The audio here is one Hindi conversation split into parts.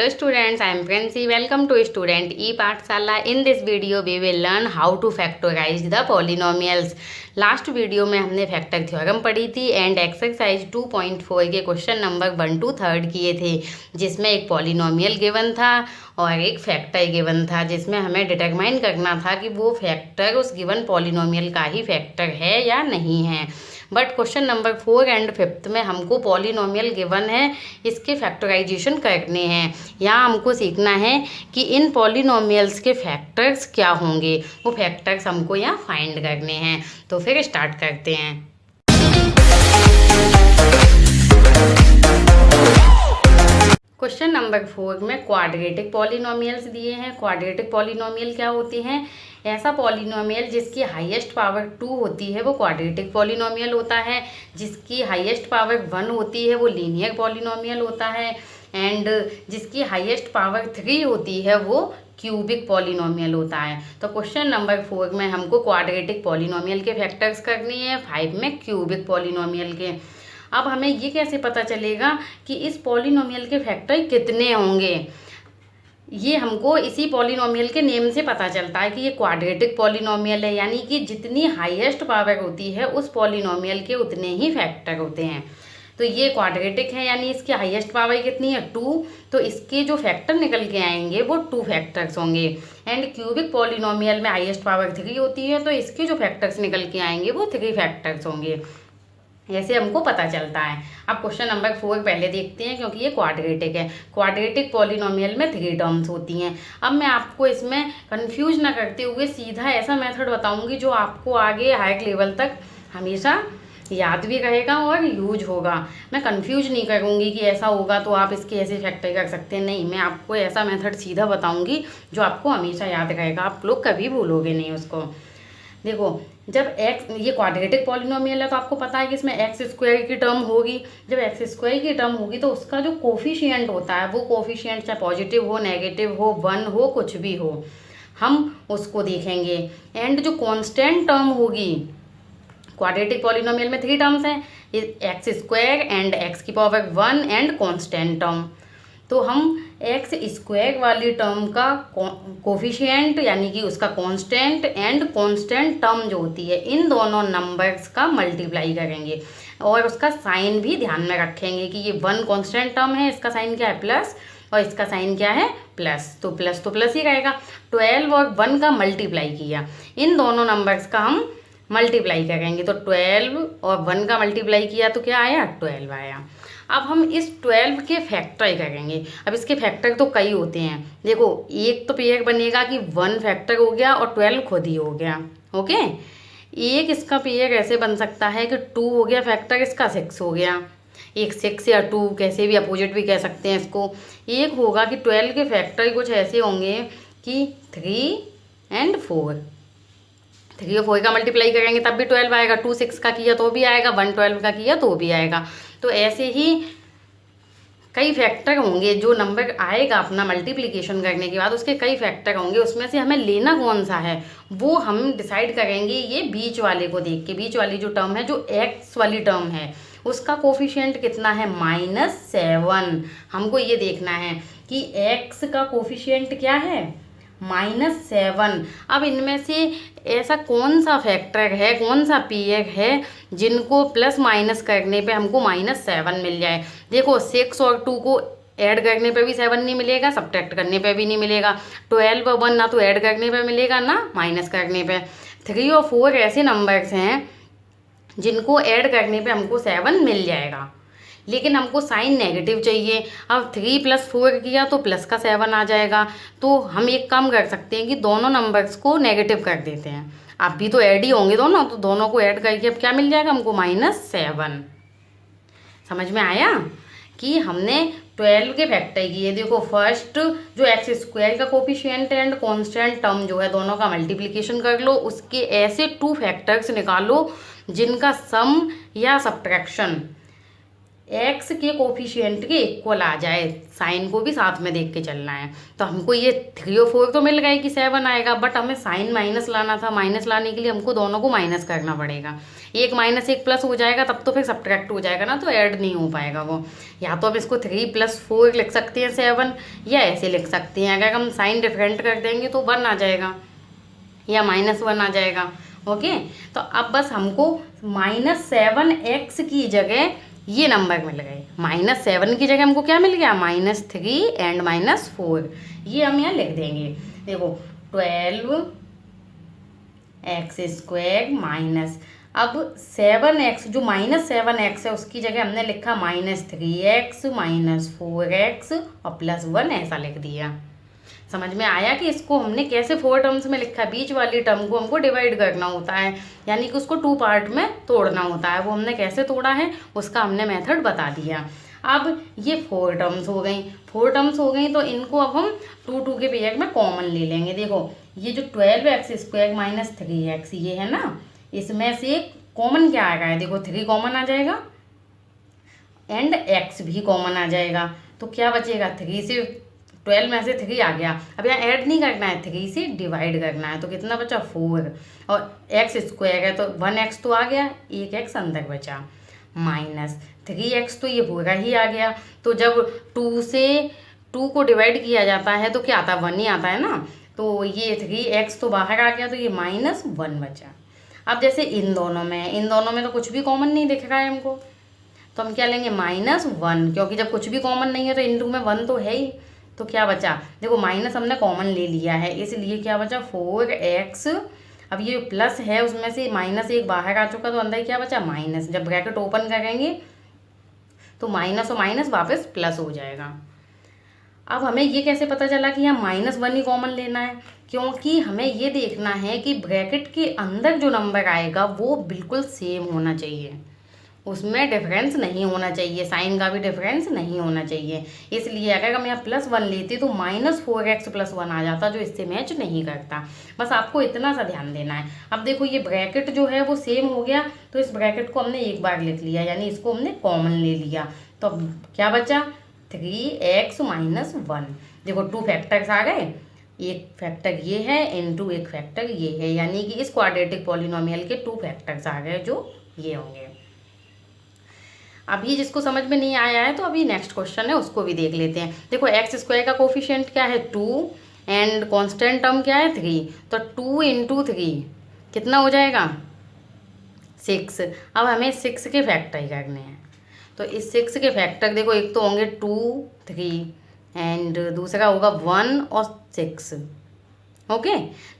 Hello students, I am Princy. Welcome to Student E-Pathshala. In this video, we will learn how to factorize the polynomials. Last video में हमने फैक्टर थ्योरम पढ़ी थी एंड एक्सरसाइज 2.4 के क्वेश्चन नंबर 1 to 3 किए थे, जिसमें एक पॉलिनोमियल गिवन था और एक फैक्टर गिवन था, जिसमें हमें डिटरमाइन करना था कि वो फैक्टर उस गिवन पॉलिनोमियल का ही फैक्टर है या नहीं है। बट क्वेश्चन नंबर 4 एंड 5 में हमको पॉलिनोमियल गिवन है, इसके फैक्टराइजेशन करने हैं। यहाँ हमको सीखना है कि इन पॉलिनोमियल्स के फैक्टर्स क्या होंगे, वो फैक्टर्स हमको यहाँ फाइंड करने हैं। तो फिर स्टार्ट करते हैं। क्वेश्चन नंबर 4 में क्वाड्रेटिक पॉलिनोमियल्स दिए हैं। क्वाड्रेटिक पॉलिनोमियल क्या होते हैं? ऐसा पॉलिनोमियल जिसकी हाईएस्ट पावर 2 होती है वो क्वाड्रेटिक पॉलिनोमियल होता है, जिसकी हाईएस्ट पावर 1 होती है वो लीनियर पॉलिनोमियल होता है, एंड जिसकी हाईएस्ट पावर 3 होती है वो क्यूबिक पॉलिनोमियल होता है। तो क्वेश्चन नंबर 4 में हमको क्वाड्रेटिक पॉलिनोमियल के फैक्टर्स करनी है, 5 में क्यूबिक पॉलिनोमियल के। अब हमें ये कैसे पता चलेगा कि इस पॉलिनोमियल के फैक्टर कितने होंगे? ये हमको इसी पॉलिनोमियल के नेम से पता चलता है कि ये क्वाड्रेटिक पॉलिनोमियल है, यानी कि जितनी हाईएस्ट पावर होती है उस पॉलिनोमियल के उतने ही फैक्टर होते हैं। तो ये क्वाड्रेटिक है, यानी इसकी हाईएस्ट पावर कितनी है? 2। तो इसके जो फैक्टर निकल के आएंगे वो 2 फैक्टर्स होंगे। एंड क्यूबिक पॉलिनोमियल में हाईएस्ट पावर 3 होती है, तो इसके जो फैक्टर्स निकल के आएंगे वो 3 फैक्टर्स होंगे। ऐसे हमको पता चलता है। अब क्वेश्चन नंबर 4 पहले देखते हैं, क्योंकि ये क्वाड्रेटिक है। क्वाड्रेटिक पॉलिनोमियल में 3 टर्म्स होती हैं। अब मैं आपको इसमें कंफ्यूज ना करते हुए सीधा ऐसा मेथड बताऊंगी जो आपको आगे हायर लेवल तक हमेशा याद भी रहेगा और यूज होगा। मैं कंफ्यूज नहीं करूंगी कि ऐसा होगा तो आप इसके ऐसे फैक्टर कर सकते हैं, नहीं, मैं आपको ऐसा मेथड सीधा बताऊंगी जो आपको हमेशा याद रहेगा, आप लोग कभी भूलोगे नहीं उसको। देखो, जब x, ये क्वाड्रेटिक पॉलिनोमियल है तो आपको पता है कि इसमें एक्स स्क्वायर की टर्म होगी। जब एक्स स्क्वायर की टर्म होगी तो उसका जो कोफिशिएंट होता है वो कोफिशिएंट चाहे पॉजिटिव हो, नेगेटिव हो, 1 हो, कुछ भी हो, हम उसको देखेंगे। एंड जो कांस्टेंट टर्म होगी, क्वाड्रेटिक पॉलिनोमियल में 3 टर्म्स हैं, एक्स स्क्वायर एंड एक्स की पावर 1 एंड कांस्टेंट टर्म। तो हम एक्स स्क्वायर वाली टर्म का कोफिशिएंट यानी कि उसका कांस्टेंट एंड कांस्टेंट टर्म जो होती है, इन दोनों नंबर्स का मल्टीप्लाई करेंगे और उसका साइन भी ध्यान में रखेंगे कि ये 1 कांस्टेंट टर्म है, इसका साइन क्या है? प्लस, और इसका साइन क्या है? प्लस। तो प्लस ही रहेगा। 12 और 1 का मल्टीप्लाई किया, इन दोनों नंबर्स का हम मल्टीप्लाई करेंगे। तो 12 और 1 का मल्टीप्लाई किया तो क्या आया? 12 आया। अब हम इस 12 के फैक्टर करेंगे। अब इसके फैक्टर तो कई होते हैं। देखो, एक तो पेयर बनेगा कि 1 फैक्टर हो गया और 12 खुद ही हो गया। ओके, एक इसका पेयर ऐसे बन सकता है कि 2 हो गया फैक्टर, इसका 6 हो गया। एक 6 या 2 कैसे भी अपोजिट भी कह सकते हैं इसको। एक होगा कि 12 के फैक्टर कुछ ऐसे होंगे कि 3 एंड 4। 3 और 4 का मल्टीप्लाई करेंगे तब भी 12 आएगा, 2 6 का किया तो भी आएगा, 1 12 का किया तो भी आएगा। तो ऐसे ही कई फैक्टर होंगे, जो नंबर आएगा अपना मल्टीप्लिकेशन करने के बाद उसके कई फैक्टर होंगे, उसमें से हमें लेना कौन सा है वो हम डिसाइड करेंगे ये बीच वाले को देख के। बीच वाली जो टर्म है, जो एक्स वाली टर्म है, उसका कोफिशिएंट कितना है? -7। हमको ये देखना है कि एक्स का कोफिशिएंट क्या है? -7। अब इनमें से ऐसा कौन सा फैक्टर है, कौन सा पेयर है जिनको प्लस माइनस करने पे हमको -7 मिल जाए? देखो, 6 और 2 को ऐड करने पे भी 7 नहीं मिलेगा, सब्ट्रैक्ट करने पे भी नहीं मिलेगा। 12 और 1 ना तो ऐड करने पे मिलेगा ना माइनस करने पे। 3 और 4 ऐसे नंबर्स हैं जिनको ऐड करने पे हमको 7 मिल जाएगा, लेकिन हमको साइन नेगेटिव चाहिए। अब 3 + 4 किया तो प्लस का 7 आ जाएगा। तो हम एक काम कर सकते हैं कि दोनों नंबर्स को नेगेटिव कर देते हैं। अब भी तो ऐड ही होंगे दोनों, तो दोनों को ऐड करके अब क्या मिल जाएगा हमको? -7। समझ में आया कि हमने 12 के फैक्टर किए। देखो, फर्स्ट जो एक्स स्क्वायर का कोफिशिएंट एंड कांस्टेंट टर्म जो है, दोनों का मल्टीप्लिकेशन कर लो, उसके ऐसे 2 फैक्टर्स निकालो जिनका सम या सब्ट्रैक्शन एक्स के कोफिशिएंट के इक्वल आ जाए, साइन को भी साथ में देख के चलना है। तो हमको ये 3 और 4 तो मिल गए कि 7 आएगा, बट हमें साइन माइनस लाना था। माइनस लाने के लिए हमको दोनों को माइनस करना पड़ेगा। एक माइनस एक प्लस हो जाएगा, तब तो फिर सब्ट्रैक्ट हो जाएगा ना, तो ऐड नहीं हो पाएगा वो। या तो हम इसको 3 + 4 लिख सकते हैं 7, या ऐसे लिख सकते हैं। अगर हम साइन डिफरेंट कर देंगे तो 1 आ जाएगा या -1 आ जाएगा। ओके, तो अब बस हमको -7x की जगह ये नंबर मिल गए। -7 की जगह हमको क्या मिल गया, -3 एंड -4। ये हम यहाँ लिख देंगे। देखो 12x² माइनस, अब 7x जो -7x है उसकी जगह हमने लिखा -3x -4x और +1 ऐसा लिख दिया। समझ में आया कि इसको हमने कैसे 4 टर्म्स में लिखा। बीच वाली टर्म को हमको डिवाइड करना होता है, यानी कि उसको 2 पार्ट में तोड़ना होता है। वो हमने कैसे तोड़ा है उसका हमने मेथड बता दिया। अब ये 4 टर्म्स हो गई, 4 टर्म्स हो गई, तो इनको अब हम 2 के पेयर में कॉमन ले लेंगे। देखो ये जो 12x² - 3x ये है ना, इसमें से कॉमन क्या आ गया है, देखो 3 कॉमन आ जाएगा एंड x भी कॉमन आ जाएगा। तो क्या बचेगा, 3 से 12 में से 3 आ गया। अब यहाँ ऐड नहीं करना है, 3 से डिवाइड करना है। तो कितना बचा 4, और x² है तो 1x तो आ गया, एक x अंदर बचा, -3x तो ये पूरा ही आ गया। तो जब 2 से 2 को डिवाइड किया जाता है तो क्या आता है, 1 ही आता है ना। तो ये 3x तो बाहर आ गया, तो ये -1 बचा। अब जैसे इन दोनों में तो कुछ भी कॉमन नहीं दिख रहा है हमको, तो हम क्या लेंगे -1, क्योंकि जब कुछ भी कॉमन नहीं है तो इन 2 में 1 तो है ही। तो क्या बचा, देखो माइनस हमने कॉमन ले लिया है, इसलिए क्या बचा 4x। अब ये प्लस है उसमें से -1 बाहर आ चुका, तो अंदर क्या बचा माइनस। जब ब्रैकेट ओपन करेंगे तो माइनस और माइनस वापस प्लस हो जाएगा। अब हमें ये कैसे पता चला कि यहाँ -1 ही कॉमन लेना है, क्योंकि हमें ये देखना है कि ब्रैकेट के अंदर जो नंबर आएगा वो बिल्कुल सेम होना चाहिए, उसमें डिफरेंस नहीं होना चाहिए, साइन का भी डिफरेंस नहीं होना चाहिए। इसलिए अगर हम यहाँ +1 लेते तो -4x + 1 आ जाता, जो इससे मैच नहीं करता। बस आपको इतना सा ध्यान देना है। अब देखो ये ब्रैकेट जो है वो सेम हो गया, तो इस ब्रैकेट को हमने एक बार लिख लिया, यानी इसको हमने कॉमन ले लिया। तो अब क्या बचा 3x - 1। देखो 2 फैक्टर्स आ गए, एक फैक्टर ये है इनटू एक फैक्टर ये है, यानी कि इस क्वाड्रेटिक पॉलिनोमियल के 2 फैक्टर्स आ गए जो ये होंगे। अभी जिसको समझ में नहीं आया है तो अभी नेक्स्ट क्वेश्चन है उसको भी देख लेते हैं। देखो x² का कोफिशिएंट क्या है 2 एंड कांस्टेंट टर्म क्या है 3, तो 2 × 3 कितना हो जाएगा 6। अब हमें 6 के फैक्टर ही करने हैं, तो इस 6 के फैक्टर देखो, एक तो होंगे 2 3 एंड दूसरा होगा 1 और 6। ओके,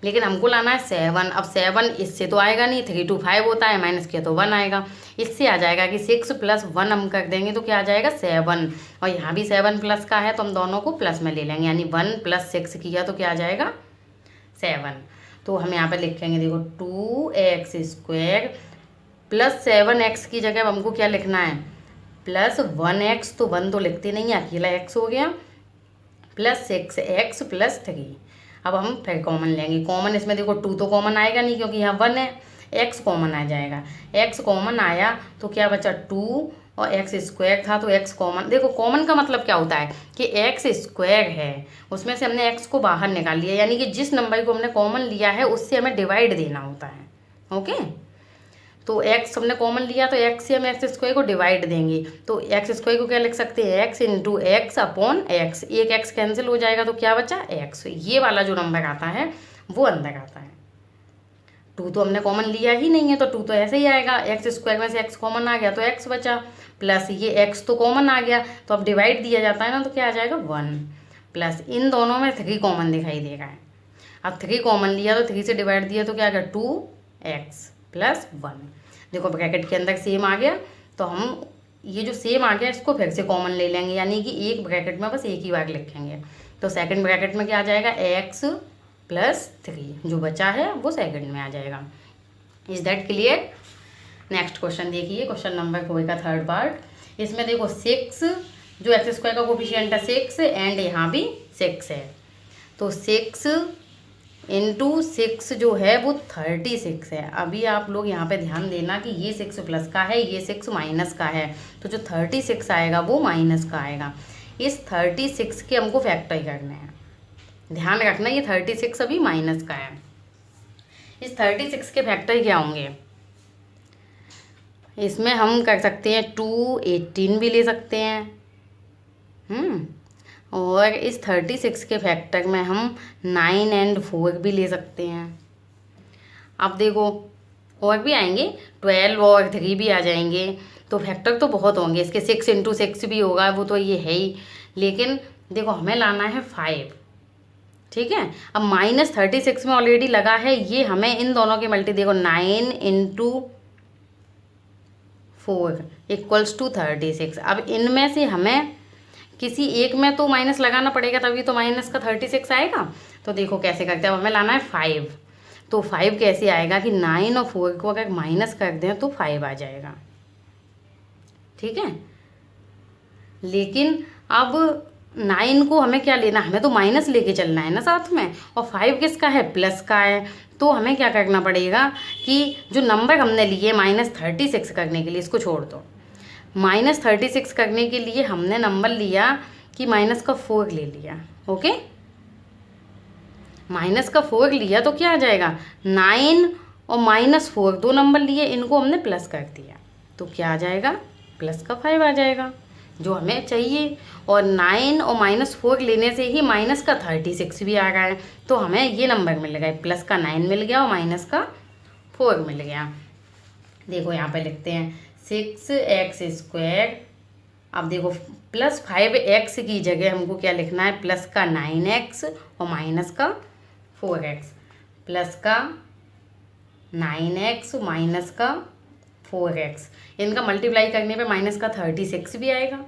लेकिन हमको लाना है 7। अब 7 इससे तो आएगा नहीं, 3 2 5 होता है, माइनस किया तो 1 आएगा। इससे आ जाएगा कि 6 + 1 हम कर देंगे तो क्या आ जाएगा 7, और यहाँ भी 7 प्लस का है तो हम दोनों को प्लस में ले लेंगे, यानी 1 + 6 किया तो क्या आ जाएगा 7। तो हम यहाँ पे लिखेंगे, देखो 2x² + 7x की जगह हमको क्या लिखना है +1x, तो 1 तो लिखते नहीं है, अकेला x हो गया, +6x + 3। अब हम फिर कॉमन लेंगे। कॉमन इसमें देखो 2 तो कॉमन आएगा नहीं क्योंकि यहाँ 1 है, x कॉमन आ जाएगा। x कॉमन आया तो क्या बचा 2 और x² था तो x कॉमन। देखो कॉमन का मतलब क्या होता है कि x² है, उसमें से हमने x को बाहर निकाल लिया, यानी कि जिस नंबर को हमने कॉमन लिया है उससे हमें डिवाइड देना होता है। ओके, तो x हमने कॉमन लिया तो x से हम x² को डिवाइड देंगे, तो x² को क्या लिख सकते हैं x × x अपॉन x। एक x कैंसिल हो जाएगा तो क्या बचा x। ये वाला जो नंबर आता है वो अंदर आता है। 2 तो हमने कॉमन लिया ही नहीं है तो 2 तो ऐसे ही आएगा, x² में से x कॉमन आ गया तो x बचा, प्लस ये x तो कॉमन आ गया, तो अब डिवाइड दिया जाता है ना तो क्या आ जाएगा 1, प्लस इन दोनों में 3 कॉमन दिखाई दे रहा है। अब 3 कॉमन लिया तो 3 से डिवाइड दिया तो क्या आ गया 2x + 1। देखो ब्रैकेट के अंदर सेम आ गया, तो हम ये जो सेम आ गया इसको फिर से कॉमन ले लेंगे, यानी कि एक ब्रैकेट में बस एक ही बार लिखेंगे। तो सेकंड ब्रैकेट में क्या आ जाएगा x + 3, जो बचा है वो सेकंड में आ जाएगा। Is that clear. Next question देखिए, क्वेश्चन नंबर 4 का थर्ड पार्ट। इसमें देखो 6 जो x² का कोफिशिएंट है 6 एंड यहाँ भी 6 है, तो 6 इंटू 6 जो है वो 36 है। अभी आप लोग यहाँ पे ध्यान देना कि ये 6 प्लस का है, ये 6 माइनस का है, तो जो 36 आएगा वो माइनस का आएगा। इस 36 के हमको फैक्टर करने हैं, ध्यान रखना ये 36 अभी माइनस का है। इस 36 के फैक्टर क्या होंगे, इसमें हम कर सकते हैं 2, 18 भी ले सकते हैं। और इस 36 के फैक्टर में हम 9 और 4 भी ले सकते हैं। अब देखो और भी आएंगे, 12 और 3 भी आ जाएंगे, तो फैक्टर तो बहुत होंगे इसके। 6 इंटू 6 भी होगा, वो तो ये है ही। लेकिन देखो हमें लाना है 5, ठीक है। अब -36 में ऑलरेडी लगा है, ये हमें इन दोनों के मल्टी देखो 9 इंटू 4 इक्वल्स टू 36। अब इनमें से हमें किसी एक में तो माइनस लगाना पड़ेगा, तभी तो माइनस का 36 आएगा। तो देखो कैसे करते हैं, अब हमें लाना है 5। तो 5 कैसे आएगा कि 9 और 4 को अगर माइनस कर दें तो 5 आ जाएगा, ठीक है। लेकिन अब 9 को हमें क्या लेना, हमें तो माइनस लेके चलना है ना साथ में, और 5 किसका है, प्लस का है। तो हमें क्या करना पड़ेगा कि जो नंबर हमने लिए -36 करने के लिए, इसको छोड़ दो, -36 करने के लिए हमने नंबर लिया कि माइनस का 4 ले लिया, ओके। माइनस का 4 लिया तो क्या आ जाएगा, 9 और -4 दो नंबर लिए, इनको हमने प्लस कर दिया, तो क्या आ जाएगा, प्लस का 5 आ जाएगा जो हमें चाहिए। और 9 और -4 लेने से ही माइनस का 36 भी आ रहा है, तो हमें ये नंबर मिल गए, प्लस का 9 मिल गया और माइनस का 4 मिल गया। देखो यहाँ पे लिखते हैं 6x²। अब देखो +5x की जगह हमको क्या लिखना है, प्लस का 9x और माइनस का 4x, प्लस का 9x माइनस का 4x। इनका मल्टीप्लाई करने पे माइनस का 36 भी आएगा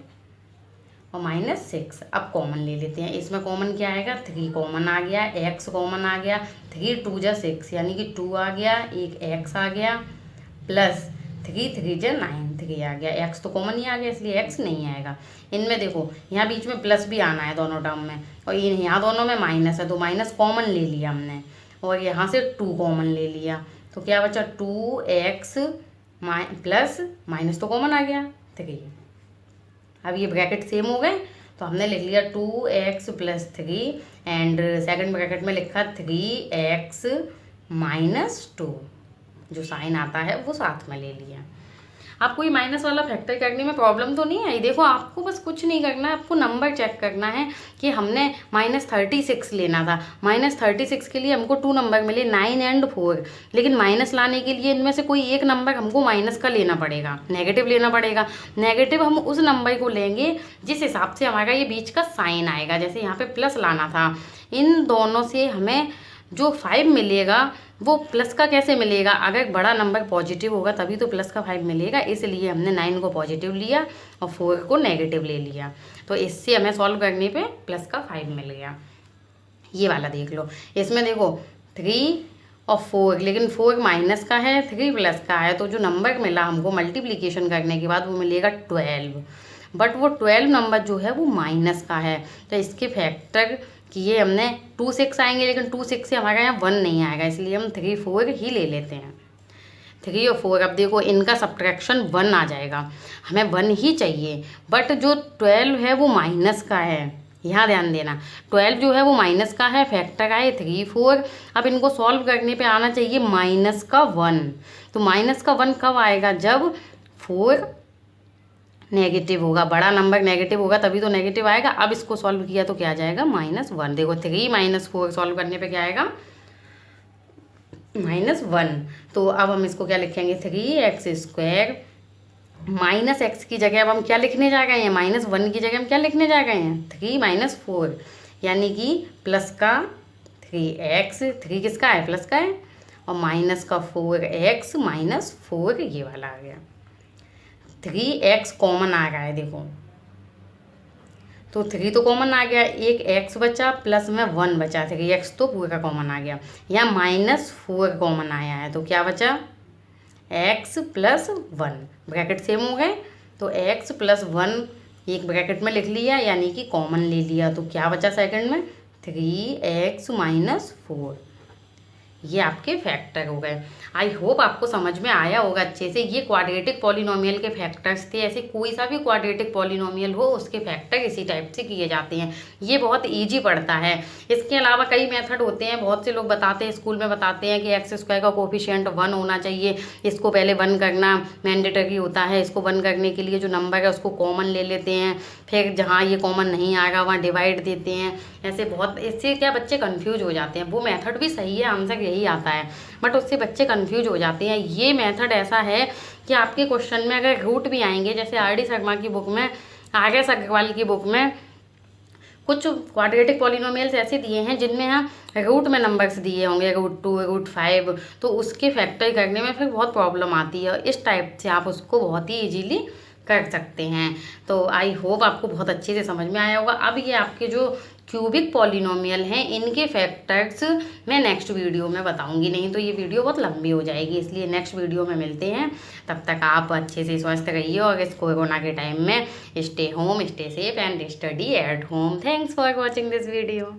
और -6। अब कॉमन ले लेते हैं, इसमें कॉमन क्या आएगा, 3 कॉमन आ गया, x कॉमन आ गया, 3 2 जा 6 यानी कि 2 आ गया, एक x आ गया, प्लस 3 3 जा 9 3 आ गया। x तो कॉमन ही आ गया इसलिए x नहीं आएगा। इनमें देखो यहाँ बीच में प्लस भी आना है दोनों टर्म में, और यहाँ दोनों में माइनस है, तो माइनस कॉमन ले लिया हमने, और यहाँ से 2 कॉमन ले लिया, तो क्या बचा 2x प्लस माइनस तो कॉमन आ गया 3। अब ये ब्रैकेट सेम हो गए, तो हमने लिख लिया 2x + 3 एंड सेकंड ब्रैकेट में लिखा 3x - 2, जो साइन आता है वो साथ में ले लिया। आपको ये माइनस वाला फैक्टर करने में प्रॉब्लम तो नहीं आई। देखो आपको बस कुछ नहीं करना है, आपको नंबर चेक करना है कि हमने -36 लेना था। -36 के लिए हमको 2 नंबर मिले 9 और 4, लेकिन माइनस लाने के लिए इनमें से कोई एक नंबर हमको माइनस का लेना पड़ेगा, नेगेटिव लेना पड़ेगा। नेगेटिव हम उस नंबर को लेंगे जिस हिसाब से हमारा ये बीच का साइन आएगा। जैसे यहाँ पे प्लस लाना था, इन दोनों से हमें जो 5 मिलेगा वो प्लस का कैसे मिलेगा, अगर बड़ा नंबर पॉजिटिव होगा तभी तो प्लस का 5 मिलेगा, इसलिए हमने 9 को पॉजिटिव लिया और 4 को नेगेटिव ले लिया। तो इससे हमें सॉल्व करने पे प्लस का 5 मिल गया। ये वाला देख लो, इसमें देखो 3 और 4, लेकिन 4 माइनस का है, 3 प्लस का है, तो जो नंबर मिला हमको मल्टीप्लिकेशन करने के बाद वो मिलेगा 12। बट वो 12 नंबर जो है वो माइनस का है, तो इसके फैक्टर किए हमने 2 6 आएंगे, लेकिन 2 6 से हमारे यहाँ 1 नहीं आएगा, इसलिए हम 3 4 ही ले लेते हैं। 3 और 4, अब देखो इनका सब्ट्रैक्शन 1 आ जाएगा, हमें 1 ही चाहिए, बट जो 12 है वो माइनस का है, यहाँ ध्यान देना। 12 जो है वो माइनस का है, फैक्टर आए 3 4। अब इनको सॉल्व करने पे आना चाहिए माइनस का 1। तो माइनस का 1 कब आएगा, जब 4 नेगेटिव होगा, बड़ा नंबर नेगेटिव होगा तभी तो नेगेटिव आएगा। अब इसको सॉल्व किया तो क्या आ जाएगा, -1। देखो 3 - 4 सॉल्व करने पे क्या आएगा, -1। तो अब हम इसको क्या लिखेंगे, 3x² -x की जगह अब हम क्या लिखने जा रहे हैं, -1 की जगह हम क्या लिखने जा रहे हैं, 3 - 4, यानी कि प्लस का 3x, 3 किसका है, प्लस का है, और माइनस का 4x - 4, ये वाला आ गया। 3x कॉमन आ रहा है देखो, तो 3 तो कॉमन आ गया, एक x बचा, प्लस में 1 बचा, 3x तो पूरा कॉमन आ गया। यहाँ -4 कॉमन आया है, तो क्या बचा, x + 1, ब्रैकेट सेम हो गए, तो x + 1 एक ब्रैकेट में लिख लिया, यानी कि कॉमन ले लिया, तो क्या बचा सेकंड में, 3x - 4। ये आपके फैक्टर हो गए। आई होप आपको समझ में आया होगा अच्छे से। ये क्वाड्रेटिक पॉलिनोमियल के फैक्टर्स थे। ऐसे कोई सा भी क्वाड्रेटिक पॉलिनोमियल हो उसके फैक्टर इसी टाइप से किए जाते हैं। ये बहुत ईजी पड़ता है। इसके अलावा कई मेथड होते हैं, बहुत से लोग बताते हैं, स्कूल में बताते हैं कि एक्स स्क्वायर का कोफिशिएंट 1 होना चाहिए, इसको पहले 1 करना मैंडेटरी होता है। इसको 1 करने के लिए जो नंबर है उसको कॉमन ले लेते हैं, फिर जहाँ ये कॉमन नहीं आएगा वहाँ डिवाइड देते हैं। ऐसे बहुत, इससे क्या बच्चे कन्फ्यूज हो जाते हैं। वो मेथड भी सही है, आंसर यही आता है, बट उससे बच्चे कंफ्यूज हो जाते हैं। ये मेथड ऐसा है कि आपके क्वेश्चन में अगर रूट भी आएंगे, जैसे आर.डी. शर्मा की बुक में, आर.एस. अग्रवाल की बुक में कुछ क्वाड्रेटिक पॉलिनोमियल्स ऐसे दिए हैं जिनमें रूट में नंबर्स दिए होंगे, √2 √5, तो उसके फैक्टर करने में फिर बहुत प्रॉब्लम आती है। इस टाइप से आप उसको बहुत ही इजीली कर सकते हैं। तो आई होप आपको बहुत अच्छे से समझ में आया होगा। अब ये आपके जो क्यूबिक पॉलिनोमियल हैं इनके फैक्टर्स मैं नेक्स्ट वीडियो में बताऊंगी, नहीं तो ये वीडियो बहुत लंबी हो जाएगी, इसलिए नेक्स्ट वीडियो में मिलते हैं। तब तक आप अच्छे से स्वस्थ रहिए और इस कोरोना के टाइम में stay home, stay safe and study at home. Thanks for watching this video.